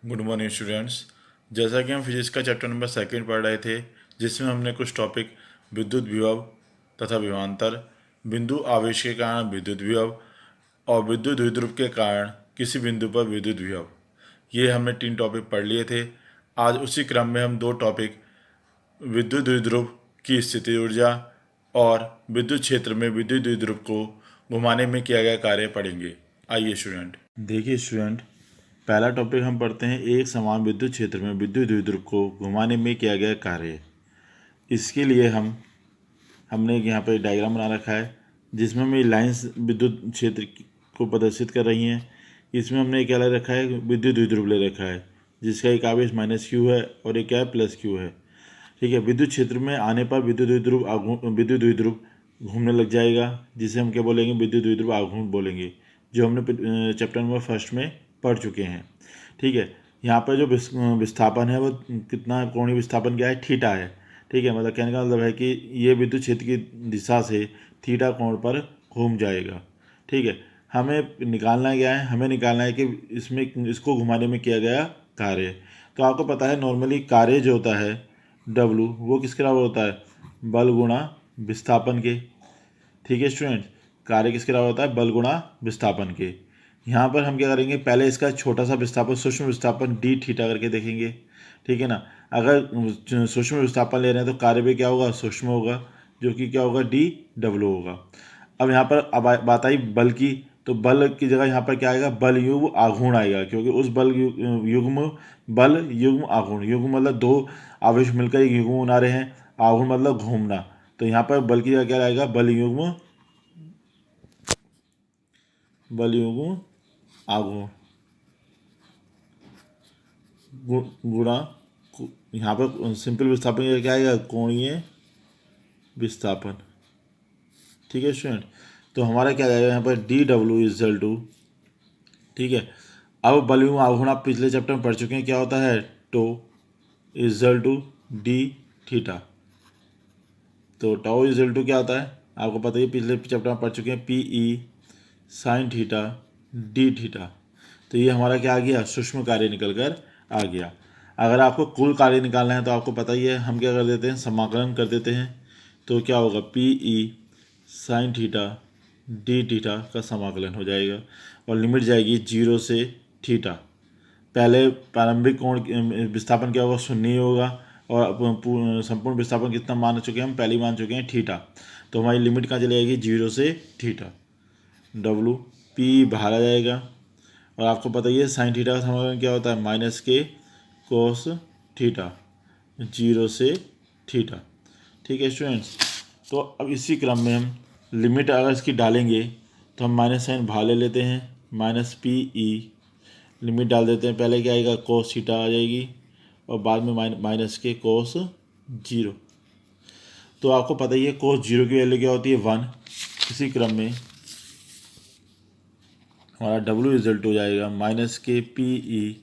Good morning students. जैसा कि हम फिजिक्स का चैप्टर नंबर सेकंड पढ़ रहे थे, जिसमें हमने कुछ टॉपिक विद्युत विभव तथा विभवांतर, बिंदु आवेश के कारण विद्युत विभव और विद्युत द्विध्रुव के कारण किसी बिंदु पर विद्युत विभव, ये हमने 3 टॉपिक पढ़ लिए थे। आज उसी क्रम में हम 2 टॉपिक विद्युत द्विध्रुव की स्थिति ऊर्जा और विद्युत क्षेत्र में विद्युत द्विध्रुव को घुमाने में किया गया कार्य पढ़ेंगे। आइए स्टूडेंट, देखिए स्टूडेंट, पहला टॉपिक हम पढ़ते हैं एक समान विद्युत क्षेत्र में विद्युत द्विध्रुव को घुमाने में किया गया कार्य। इसके लिए हमने यहाँ पर डायग्राम बना रखा है, जिसमें हमें लाइंस विद्युत क्षेत्र को प्रदर्शित कर रही हैं। इसमें हमने क्या ले रखा है, विद्युत द्विध्रुव ले रखा है, जिसका एक आवेश -q है और एक क्या है, +q है। ठीक है, विद्युत क्षेत्र में आने पर विद्युत द्विध्रुव घूमने लग जाएगा, जिसे हम क्या बोलेंगे, विद्युत द्विध्रुव आघूर्ण बोलेंगे, जो हमने चैप्टर नंबर फर्स्ट में पढ़ चुके हैं। ठीक है, यहाँ पर जो विस्थापन है वो कितना है, कोणीय विस्थापन क्या है, थीटा है। ठीक है, मतलब कहने का मतलब है कि ये विद्युत क्षेत्र की दिशा से थीटा कोण पर घूम जाएगा। ठीक है, हमें निकालना क्या है, हमें निकालना है कि इसमें इसको घुमाने में किया गया कार्य। तो आपको पता है नॉर्मली कार्य जो होता है W, वो किसके बराबर होता है, बल गुणा विस्थापन के। ठीक है स्टूडेंट, कार्य किसके बराबर होता है, बल गुणा विस्थापन के। यहाँ पर हम क्या करेंगे, पहले इसका छोटा सा विस्थापन, सूक्ष्म विस्थापन d थीटा करके देखेंगे। ठीक है ना, अगर सूक्ष्म विस्थापन ले रहे हैं तो कार्य भी क्या होगा, सूक्ष्म होगा, जो कि क्या होगा, dw होगा। अब यहाँ पर अब बात आई बल की, तो बल की जगह यहाँ पर क्या आएगा, बल युग्म आघूर्ण आएगा, क्योंकि उस बल युग्म आघूर्ण, युग्म मतलब दो आवेश मिलकर एक युग्म बना रहे हैं, आघूर्ण मतलब घूमना। तो यहाँ पर बल की जगह क्या आएगा, बल युग्म आघूर्ण गुणा, यहाँ पर सिंपल विस्थापन क्या आएगा, कोणीय विस्थापन। ठीक है स्टूडेंट, तो हमारा क्या जाएगा यहाँ पर dw इजल टू, ठीक है। अब बल युग्म आघूर्ण आप पिछले चैप्टर में पढ़ चुके हैं, क्या होता है, tau equal to d theta. तो टाउ इजल टू क्या होता है, आपको पता ही, पिछले चैप्टर में पढ़ चुके हैं, P E sine theta D theta. तो ये हमारा क्या आ गया, सूक्ष्म कार्य निकल कर आ गया। अगर आपको कुल कार्य निकालना है तो आपको पता ही है, हम क्या कर देते हैं, समाकलन कर देते हैं। तो क्या होगा, P E sine theta D theta का समाकलन हो जाएगा और लिमिट जाएगी 0 से थीटा। पहले प्रारंभिक कोण विस्थापन क्या होगा, 0 ही होगा, और संपूर्ण विस्थापन कितना मान चुके हैं हम, पहले ही मान चुके हैं, थीटा। तो हमारी लिमिट कहाँ चली जाएगी, 0 से थीटा। डब्लू पी बाहर आ जाएगा, और आपको पता ही है साइन थीटा का समाकलन क्या होता है, -k कोस थीटा 0 से थीटा। ठीक है स्टूडेंट्स, तो अब इसी क्रम में हम लिमिट अगर इसकी डालेंगे तो हम माइनस साइन बाहर ले लेते हैं, -pe लिमिट डाल देते हैं, पहले क्या आएगा, कोस थीटा आ जाएगी और बाद में -k कोस 0। तो आपको पता ही है कोस 0 की वैल्यू क्या होती है, 1। इसी क्रम में हमारा W रिजल्ट हो जाएगा -k pe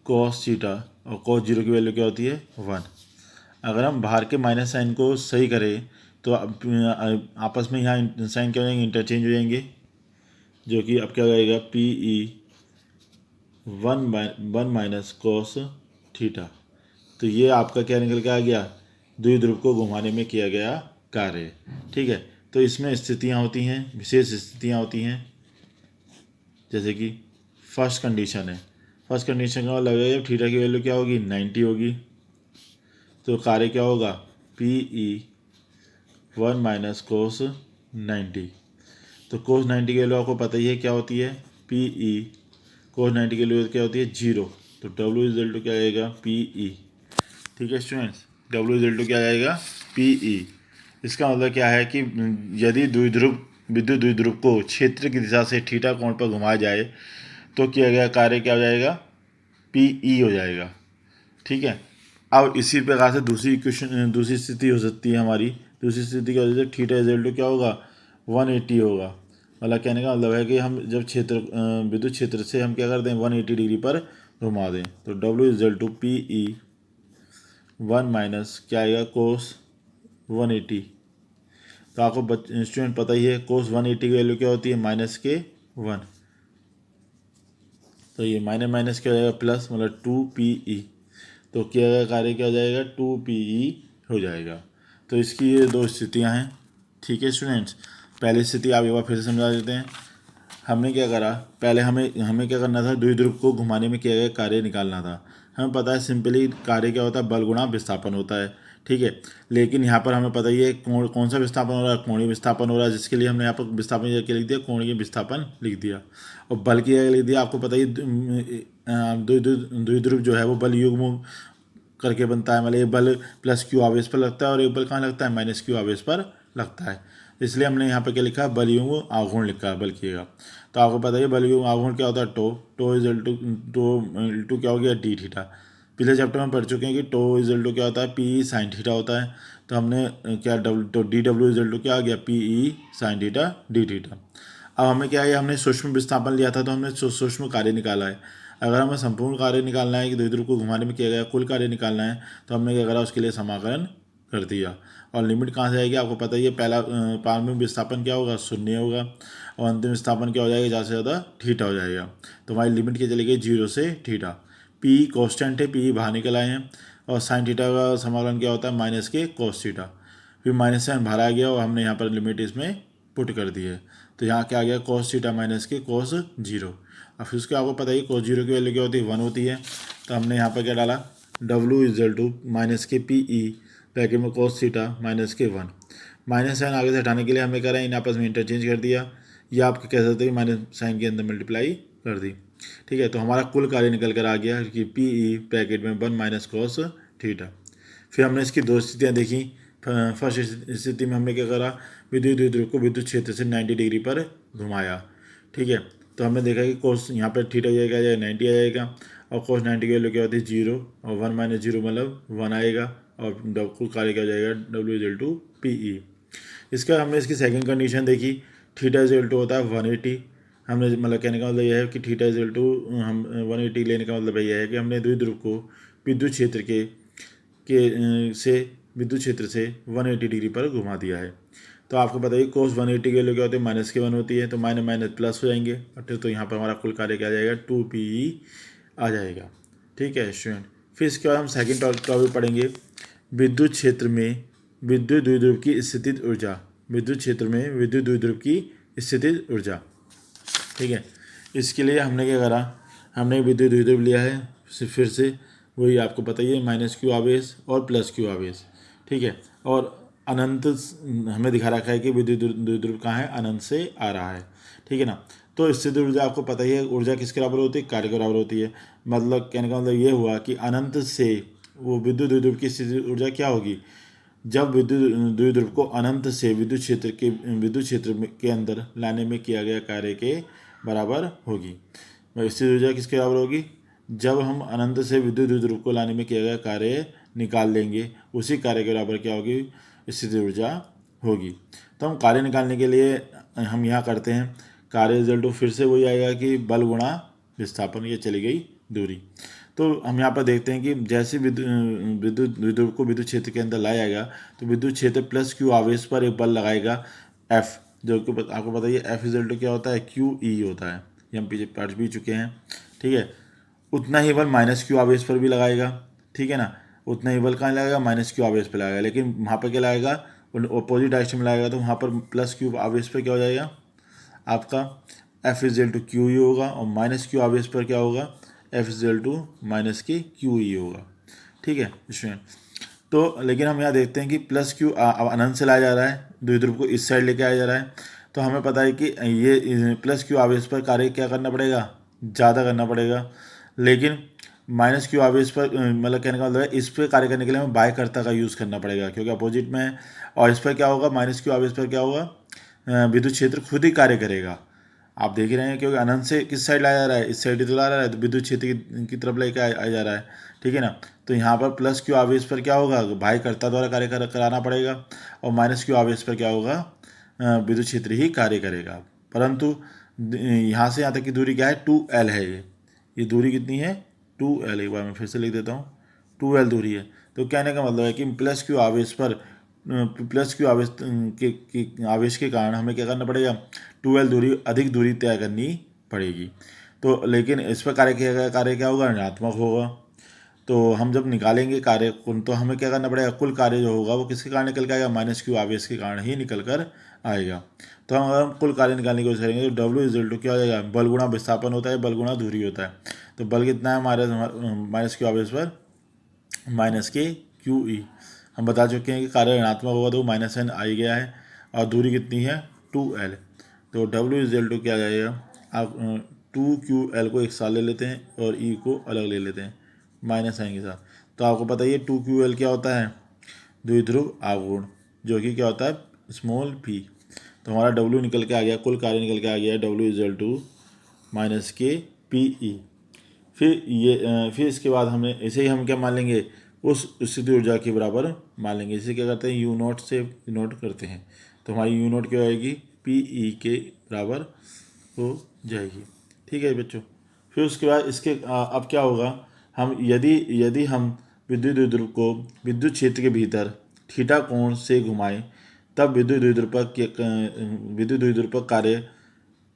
कोस थीटा, और कोस 0 की वैल्यू क्या होती है, 1। अगर हम बाहर के माइनस साइन को सही करें तो आपस में यहाँ साइन क्या हो जाएंगे, इंटरचेंज हो जाएंगे, जो कि अब क्या हो जाएगा, P E 1 minus cos theta. तो ये आपका क्या निकल के आ गया, द्विध्रुव को घुमाने में किया गया कार्य। ठीक है, तो इसमें स्थितियाँ होती हैं, विशेष स्थितियाँ होती हैं, जैसे कि फर्स्ट कंडीशन है। फर्स्ट कंडीशन का मतलब है जब थीटा की वैल्यू क्या होगी, 90 होगी, तो कार्य क्या होगा, पी ई 1 माइनस कोस 90। तो कोस 90 की वैल्यू आपको पता ही है क्या होती है, पी ई कोस 90 की वैल्यू क्या होती है, 0। तो डब्ल्यू इजल टू क्या आएगा, पी ई। ठीक है स्टूडेंट्स, डब्ल्यू इजल टू क्या आएगा, पी ई। इसका मतलब क्या है कि यदि विद्युत द्विध्रुव को क्षेत्र की दिशा से थीटा कोण पर घुमाया जाए तो किया गया कार्य क्या हो जाएगा, पी ई हो जाएगा। ठीक है, अब इसी प्रकार से दूसरी स्थिति हो सकती है हमारी। दूसरी स्थिति की वजह से थीटा इजल टू क्या होगा, 180 होगा। मतलब कहने का मतलब है कि हम जब विद्युत क्षेत्र से हम क्या कर दें, 180 डिग्री पर घुमा दें, तो W equal to P E 1 minus क्या आएगा, कोस 180। तो आपको स्टूडेंट पता ही है कोस 180 की वैल्यू क्या होती है, -k 1। तो ये माइनस माइनस क्या हो जाएगा प्लस, मतलब 2PE। तो किया गया कार्य क्या हो जाएगा 2PE हो जाएगा। तो इसकी ये दो स्थितियाँ हैं। ठीक है स्टूडेंट्स, पहली स्थिति आप एक बार फिर से समझा देते हैं। हमने क्या करा, पहले हमें हमें क्या करना था, द्विध्रुव को घुमाने में किया गया कार्य निकालना था। हमें पता है सिंपली कार्य क्या होता है, बल गुणा विस्थापन होता है। ठीक है, लेकिन यहाँ पर हमें पता ही है कौन सा विस्थापन हो रहा है, कोणीय विस्थापन हो रहा है, जिसके लिए हमने यहाँ पर विस्थापन क्या लिख दिया, कोणीय विस्थापन लिख दिया। और बल की जगह लिख दिया, आपको पता ही द्विध्रुव जो है वो बल युग्म करके बनता है, मतलब एक बल प्लस क्यू आवेश पर लगता है और एक बल कहाँ लगता है, माइनस क्यू आवेश पर लगता है। इसलिए हमने यहाँ पे क्या लिखा है, बल युग्म आघूर्ण लिखा है, बल किएगा। तो आपको पता है बल युग्म आघूर्ण क्या होता है, टो इज टू क्या हो गया, डी थीटा। पिछले चैप्टर में पढ़ चुके हैं कि टो इज क्या होता है, पी साइन थीटा होता है। तो हमने क्या तो डी डब्ल्यू इज क्या आ गया, P sine theta D theta. अब हमें क्या है, हमने सूक्ष्म विस्थापन लिया था तो हमने सूक्ष्म कार्य निकाला है। अगर हमें संपूर्ण कार्य निकालना है कि द्विध्रुव को घुमाने में किया गया कुल कार्य निकालना है, तो हमने क्या करा, उसके लिए समाकलन कर दिया। और लिमिट कहाँ से आएगी, आपको पता ही है, पहला प्रारंभिक विस्थापन क्या होगा, शून्य होगा, और अंतिम विस्थापन क्या हो जाएगा, ज़्यादा से ज़्यादा थीटा हो जाएगा। तो हमारी लिमिट क्या चली गई, 0 से थीटा। पी कॉन्स्टेंट है, पी बाहर निकल आए हैं, और साइन थीटा का समाकलन क्या होता है, माइनस के कॉस थीटा। फिर माइनस से बाहर आ गया और हमने यहाँ पर लिमिट इसमें पुट कर दी है। तो यहाँ क्या आ गया, कॉस थीटा माइनस के कॉस 0। अब फिर उसके आपको पता ही कॉस 0 की वैल्यू क्या होती है, 1 होती है। तो हमने यहाँ पर क्या डाला, डब्ल्यू इजल टू माइनस के PE ब्रैकेट में कॉस थीटा माइनस के 1। माइनस साइन आगे से हटाने के लिए हमने कह रहे हैं इन आपस में इंटरचेंज कर दिया, या आप कह सकते हैं माइनस साइन के अंदर मल्टीप्लाई कर दी। ठीक है, तो हमारा कुल कार्य निकल कर आ गया कि PE ब्रैकेट में 1 माइनस कॉस थीटा। फिर हमने इसकी दो स्थितियाँ देखी। फर्स्ट स्थिति में हमने क्या करा, विद्युत द्विध्रुव को विद्युत क्षेत्र से 90 डिग्री पर घुमाया। ठीक है, तो हमने देखा कि कोस यहाँ पर थीटा जाएगा, 90 आ जाएगा, और कोस 90 की वैल्यू क्या होती है, 0, और 1 माइनस 0 मतलब 1 आएगा, और कुल कार्य क्या हो जाएगा, W/PE। इसका हमने इसकी सेकंड कंडीशन देखी, थीटा इज टू होता है 180। हमने मतलब कहने का मतलब यह है कि थीटा इज टू हम 180 लेने का मतलब यह है कि हमने द्विध्रुव को विद्युत क्षेत्र से विद्युत क्षेत्र से 180 डिग्री पर घुमा दिया है। तो आपको बताइए कोस 180 के लिए क्या होती है, माइनस के 1 होती है, तो माइनस माइनस प्लस हो जाएंगे, और तो यहाँ पर हमारा कुल कार्य क्या आ जाएगा, 2PE आ जाएगा। ठीक है स्टूडेंट, फिर इसके बाद हम सेकंड टॉपिक पढ़ेंगे, विद्युत क्षेत्र में विद्युत द्विध्रुव की स्थितिज ऊर्जा। विद्युत क्षेत्र में विद्युत द्विध्रुव की स्थितिज ऊर्जा। ठीक है, इसके लिए हमने क्या करा, हमने विद्युत द्विध्रुव लिया है, फिर से वही आपको पता ही है, माइनस क्यू आवेश और प्लस क्यू आवेश। ठीक है, और अनंत हमें दिखा रखा है कि विद्युत द्विध्रुव कहाँ है, अनंत से आ रहा है। ठीक है ना, तो स्थिति ऊर्जा आपको पता ही है, ऊर्जा किसके बराबर होती है, कार्य के बराबर होती है। मतलब कहने का मतलब ये हुआ कि अनंत से वो विद्युत द्विध्रुव की स्थिति ऊर्जा क्या होगी, जब विद्युत द्विध्रुव को अनंत से विद्युत क्षेत्र के अंदर लाने में किया गया कार्य के बराबर होगी। स्थिर ऊर्जा किसके बराबर होगी, जब हम अनंत से विद्युत द्विध्रुव को लाने में किया गया कार्य निकाल लेंगे, उसी कार्य के बराबर क्या होगी, स्थिर ऊर्जा होगी। तो हम कार्य निकालने के लिए हम यहाँ करते हैं, कार्य रिजल्ट फिर से वही आएगा कि बल गुणा विस्थापन, ये चली गई दूरी। तो हम यहाँ पर देखते हैं कि जैसे विद्युत द्विध्रुव को विद्युत क्षेत्र के अंदर लाया जाएगा, तो विद्युत क्षेत्र प्लस क्यू आवेश पर एक बल लगाएगा F, जो कि आपको बताइए F रिजल्ट क्या होता है, QE होता है, ये हम पीछे पढ़ भी चुके हैं। ठीक है, उतना ही बल माइनस क्यू आवेश पर भी लगाएगा। ठीक है ना, उतना ही बल कहाँ लगाएगा, माइनस क्यू आवेश पर लगाएगा, लेकिन वहाँ पर क्या लगाएगा, अपोजिट डायरेक्शन में लगाएगा, तो वहाँ पर प्लस क्यू आवेश पर क्या हो जाएगा आपका, F/QE होगा, और माइनस क्यू आवेश पर क्या होगा, F/माइनस के QE होगा। ठीक है स्टूडेंट, तो लेकिन हम यहाँ देखते हैं कि प्लस क्यू अब अनंत से लाया जा रहा है, द्विध्रुव को इस साइड लेके आया जा रहा है, तो हमें पता है कि ये प्लस क्यू आवेश पर कार्य क्या करना पड़ेगा, ज़्यादा करना पड़ेगा। लेकिन माइनस क्यू आवेश पर मतलब कहने का मतलब है, इस पर कार्य करने के लिए हमें बायकर्ता का यूज़ करना पड़ेगा, क्योंकि अपोजिट में है। और इस पर क्या होगा, माइनस क्यू आवेश पर क्या होगा, विद्युत क्षेत्र खुद ही कार्य करेगा। आप देख ही रहे हैं, क्योंकि अनंत से किस साइड लाया जा रहा है, इस साइड ही तो ला रहा है, तो विद्युत क्षेत्र की तरफ लेकर आ जा रहा है। ठीक है ना, तो यहाँ पर प्लस क्यू आवेश पर क्या होगा, बाह्यकर्ता द्वारा कार्य कराना पड़ेगा, और माइनस क्यू आवेश पर क्या होगा, विद्युत क्षेत्र ही कार्य करेगा। परंतु यहाँ से यहाँ तक की दूरी क्या है, 2L है। ये दूरी कितनी है, 2L, एक बार मैं फिर से लिख देता हूँ, 2L दूरी है। तो कहने का मतलब है कि प्लस क्यू आवेश आवेश के कारण हमें क्या करना पड़ेगा, 2L दूरी अधिक दूरी तय करनी पड़ेगी। तो लेकिन इस पर कार्य किया गया कार्य क्या होगा, ऋणात्मक होगा। तो हम जब निकालेंगे कार्य तो हमें क्या करना पड़ेगा, कुल कार्य जो होगा वो किसके कारण निकल के आएगा, माइनस क्यू आवेश के कारण ही निकल कर आएगा। तो हम अगर हम कुल कार्य निकालने की कोशिश करेंगे तो डब्ल्यू इजल टू क्या हो जाएगा, बल गुणा विस्थापन होता है, बल गुणा दूरी होता है। तो बल कितना है हमारे माइनस क्यू आवेश पर माइनस के क्यू ई। हम बता चुके हैं कि कार्य ऋणात्मक होगा तो माइनस एन आई गया है, और दूरी कितनी है 2L। तो डब्ल्यू इजल टू क्या आ जाएगा, आप 2QL को एक साथ ले लेते हैं और ई को अलग ले लेते हैं माइनस साइन के साथ। तो आपको पता ही है 2QL क्या होता है, द्विध्रुव आघूर्ण, जो कि क्या होता है स्मॉल p। तो हमारा W निकल के आ गया, कुल कार्य निकल के आ गया W इजल टू माइनस के पी ई। फिर इसके बाद हमने ऐसे ही हम क्या मान लेंगे, उस स्थिति ऊर्जा के बराबर मान लेंगे। इसे क्या करते हैं, यू नोट से नोट करते हैं। तो हमारी यू नोट क्या आएगी, पी ई के बराबर हो जाएगी। ठीक है बच्चों। फिर उसके बाद इसके अब क्या होगा, हम यदि यदि हम विद्युत द्विध्रुव को विद्युत क्षेत्र के भीतर थीटा कोण से घुमाएं, तब विद्युत द्विध्रुव पर कार्य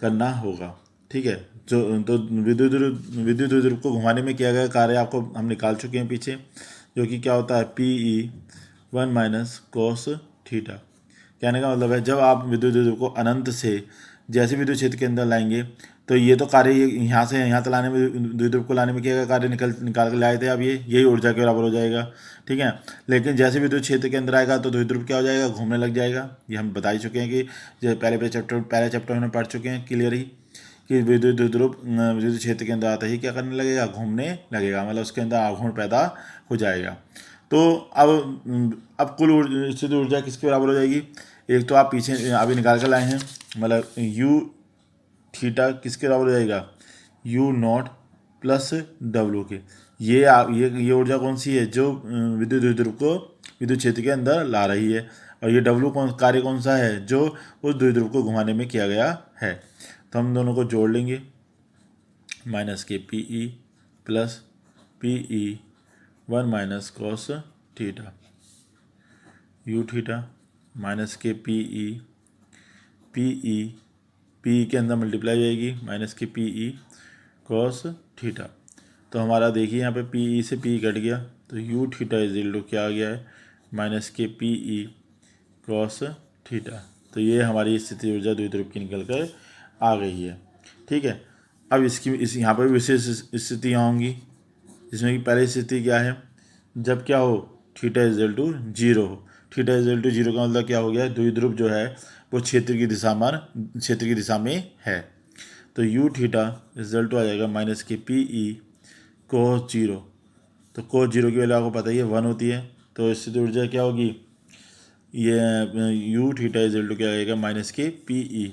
करना होगा। ठीक है। जो तो विद्युत द्विध्रुव को घुमाने में किया गया कार्य आपको हम निकाल चुके हैं पीछे, जो कि क्या होता है P E 1 minus cos theta. कहने का मतलब है जब आप विद्युत द्विध्रुव को अनंत से जैसे विद्युत क्षेत्र के अंदर लाएंगे, तो ये तो कार्य यहाँ से यहाँ तक लाने में, द्विध्रुव को लाने में किया गया कार्य निकाल के लाए थे, अब यही ऊर्जा के बराबर हो जाएगा। ठीक है। लेकिन जैसे विद्युत क्षेत्र के अंदर आएगा तो द्विध्रुव क्या हो जाएगा, घूमने लग जाएगा। ये हम बता ही चुके हैं कि जो पहले चैप्टर में पढ़ चुके हैं क्लियर ही, कि विद्युत द्विध्रुव विद्युत क्षेत्र के अंदर आते ही क्या करने लगेगा, घूमने लगेगा, मतलब उसके अंदर आघूर्ण पैदा हो जाएगा। तो अब कुल स्थित ऊर्जा किसके बराबर हो जाएगी, एक तो आप पीछे अभी निकाल कर लाए हैं, मतलब यू थीटा किसके बराबर हो जाएगा, यू नॉट प्लस डब्ल्यू के। ये ऊर्जा कौन सी है, जो विद्युत द्विध्रुव को विद्युत क्षेत्र के अंदर ला रही है, और ये डब्ल्यू कार्य कौन सा है, जो उस द्विध्रुव को घुमाने में किया गया है। तो हम दोनों को जोड़ लेंगे, माइनस के P E plus P E 1 minus cos theta you theta minus के पी ई पी के अंदर मल्टीप्लाई हो जाएगी माइनस के पी ई कॉस थीटा। तो हमारा देखिए यहाँ पे पी ई से पी कट गया, तो U theta is equal to क्या आ गया है, माइनस के पी ई कॉस थीटा। तो ये हमारी स्थिति ऊर्जा द्विध्रुव की निकल कर आ गई है। ठीक है। अब इस यहाँ पर विशेष स्थितियाँ होंगी, जिसमें कि पहली स्थिति क्या है, जब क्या हो, थीटा इजल टू जीरो हो। थीटा इजल टू जीरो का मतलब क्या हो गया, द्विध्रुव जो है वो क्षेत्र की दिशा में है। तो यू थीटा इजल टू आ जाएगा माइनस के पी ई कोस जीरो। तो कोस जीरो की वैल्यू आपको पता ही है 1 होती है। तो स्थिति ऊर्जा क्या होगी, ये यू थीटा इजल टू क्या आएगा, माइनस के पी ई।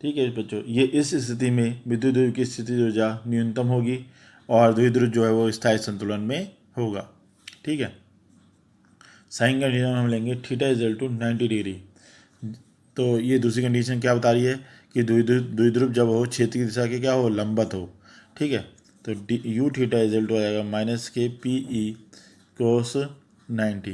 ठीक है बच्चों, ये इस स्थिति में विद्युत द्विध्रुव की स्थिति ऊर्जा न्यूनतम होगी और द्विध्रुव जो है वो स्थायी संतुलन में होगा। ठीक है। साइन कंडीशन हम लेंगे थीटा इजल टू 90 डिग्री। तो ये दूसरी कंडीशन क्या बता रही है कि द्विध्रुव जब हो क्षेत्र की दिशा के क्या हो, लंबवत हो। ठीक है। तो यू थीटा इजल टू आ जाएगा माइनस के पी ई कोस 90।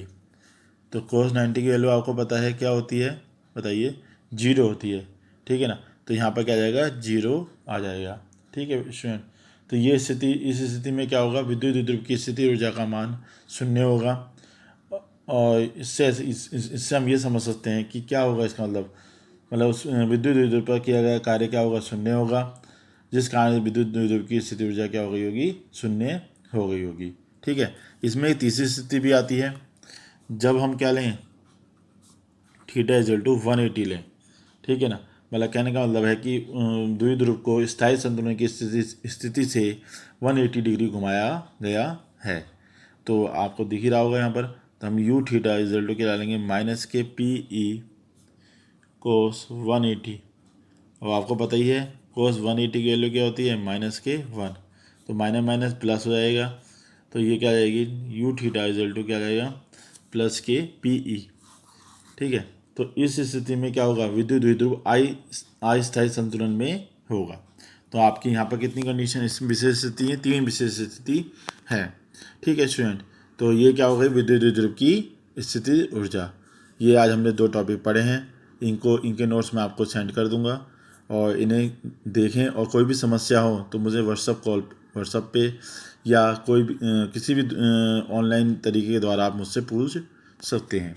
तो कोस 90 की वैल्यू आपको पता है क्या होती है, बताइए, जीरो होती है। ठीक है ना। तो यहाँ पर क्या आ जाएगा, जीरो आ जाएगा। ठीक है स्टूडेंट। तो ये इस स्थिति में क्या होगा, विद्युत द्विध्रुव की स्थिति ऊर्जा का मान शून्य होगा। और इससे हम ये समझ सकते हैं कि क्या होगा, इसका मतलब उस विद्युत द्विध्रुव पर किया गया कार्य क्या होगा, शून्य होगा, जिस कारण विद्युत द्विध्रुव की स्थिति ऊर्जा क्या हो गई होगी, शून्य हो गई होगी। ठीक है। इसमें एक तीसरी स्थिति भी आती है, जब हम क्या लें, थीटा इजल टू 180 लें। ठीक है ना। मतलब कहने का मतलब है कि द्विध्रुव को स्थायी संतुलन की स्थिति से 180 डिग्री घुमाया गया है। तो आपको दिख ही रहा होगा यहाँ पर। तो हम यू थीटा इजल टू क्या डालेंगे, माइनस के पी ई कोस 180। और आपको पता ही है कोस 180 की वैल्यू क्या होती है, माइनस के 1। तो माइनस माइनस प्लस हो जाएगा। तो ये क्या आ जाएगी, यू थीटा इजल टू क्या आ जाएगा, प्लस के पी ई। ठीक है। तो इस स्थिति में क्या होगा, विद्युत द्विध्रुव अस्थायी संतुलन में होगा। तो आपकी यहाँ पर कितनी कंडीशन, इस विशेष स्थिति है, 3 विशेष स्थिति है। ठीक है स्टूडेंट। तो ये क्या हो गई विद्युत द्विध्रुव की स्थिति ऊर्जा। ये आज हमने 2 टॉपिक पढ़े हैं, इनके नोट्स मैं आपको सेंड कर दूंगा। और इन्हें देखें, और कोई भी समस्या हो तो मुझे व्हाट्सएप पे या कोई भी किसी भी ऑनलाइन तरीके के द्वारा आप मुझसे पूछ सकते हैं।